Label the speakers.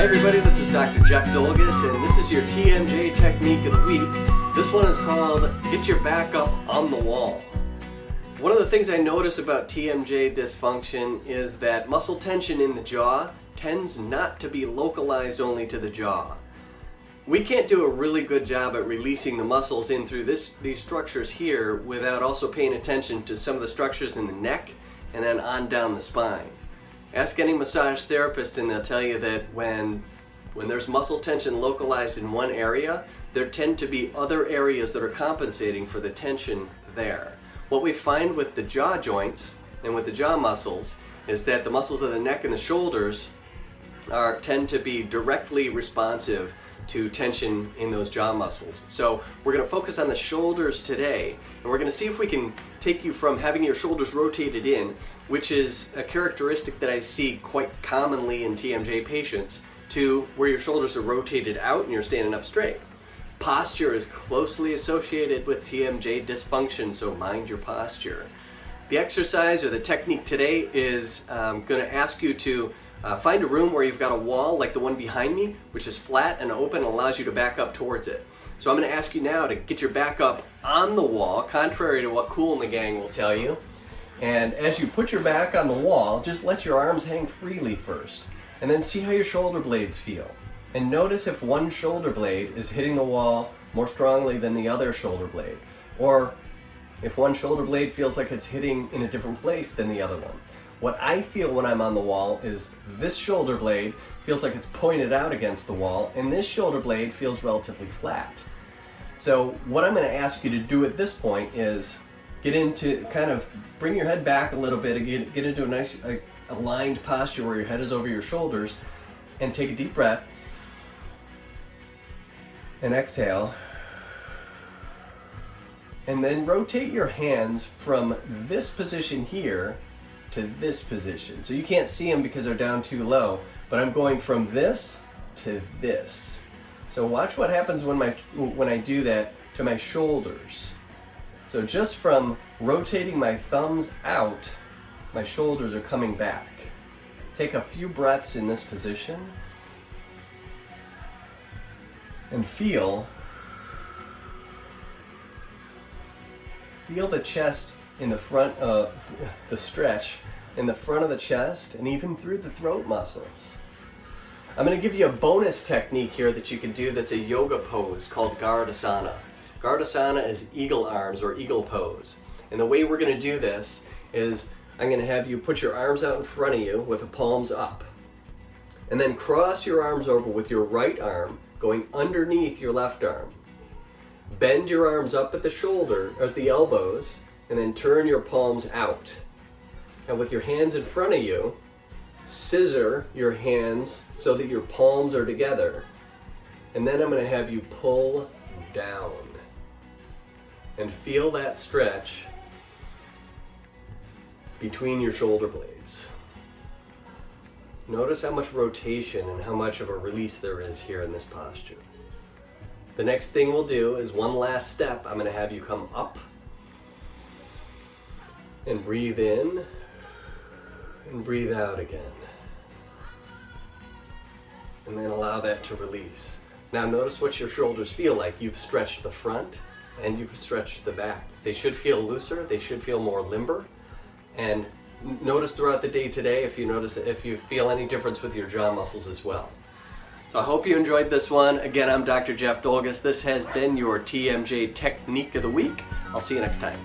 Speaker 1: Hi everybody, this is Dr. Jeff Dolgus, and this is your TMJ Technique of the week. This one is called Get Your Back Up on the Wall. One of the things I notice about TMJ dysfunction is that muscle tension in the jaw tends not to be localized only to the jaw. We can't do a really good job at releasing the muscles in through these structures here without also paying attention to some of the structures in the neck and then on down the spine. Ask any massage therapist and they'll tell you that when there's muscle tension localized in one area, there tend to be other areas that are compensating for the tension there. What we find with the jaw joints and with the jaw muscles is that the muscles of the neck and the shoulders tend to be directly responsive to tension in those jaw muscles. So we're going to focus on the shoulders today, and we're going to see if we can take you from having your shoulders rotated in, which is a characteristic that I see quite commonly in TMJ patients, to where your shoulders are rotated out and you're standing up straight. Posture is closely associated with TMJ dysfunction, so mind your posture. The exercise or the technique today is going to ask you to find a room where you've got a wall like the one behind me, which is flat and open and allows you to back up towards it. So I'm going to ask you now to get your back up on the wall, contrary to what Cool and the gang will tell you. And as you put your back on the wall, just let your arms hang freely first, and then see how your shoulder blades feel. And notice if one shoulder blade is hitting the wall more strongly than the other shoulder blade, or if one shoulder blade feels like it's hitting in a different place than the other one. What I feel when I'm on the wall is this shoulder blade feels like it's pointed out against the wall, and this shoulder blade feels relatively flat. So what I'm going to ask you to do at this point is get into, kind of bring your head back a little bit and get into a nice aligned posture where your head is over your shoulders, and take a deep breath and exhale. And then rotate your hands from this position here to this position. So you can't see them because they're down too low, but I'm going from this to this. So watch what happens when I do that to my shoulders. So just from rotating my thumbs out, my shoulders are coming back. Take a few breaths in this position and feel the chest in the front of the stretch in the front of the chest and even through the throat muscles. I'm going to give you a bonus technique here that you can do that's a yoga pose called Gardasana. Gardasana is eagle arms or eagle pose. And the way we're going to do this is I'm going to have you put your arms out in front of you with the palms up. And then cross your arms over with your right arm going underneath your left arm. Bend your arms up at the shoulder, or at the elbows, and then turn your palms out. And with your hands in front of you, scissor your hands so that your palms are together. And then I'm going to have you pull down. And feel that stretch between your shoulder blades. Notice how much rotation and how much of a release there is here in this posture. The next thing we'll do is one last step. I'm going to have you come up and breathe in and breathe out again. And then allow that to release. Now notice what your shoulders feel like. You've stretched the front and you've stretched the back. They should feel looser, they should feel more limber. And notice throughout the day today if you feel any difference with your jaw muscles as well. So I hope you enjoyed this one. Again, I'm Dr. Jeff Dolgus. This has been your TMJ Technique of the Week. I'll see you next time.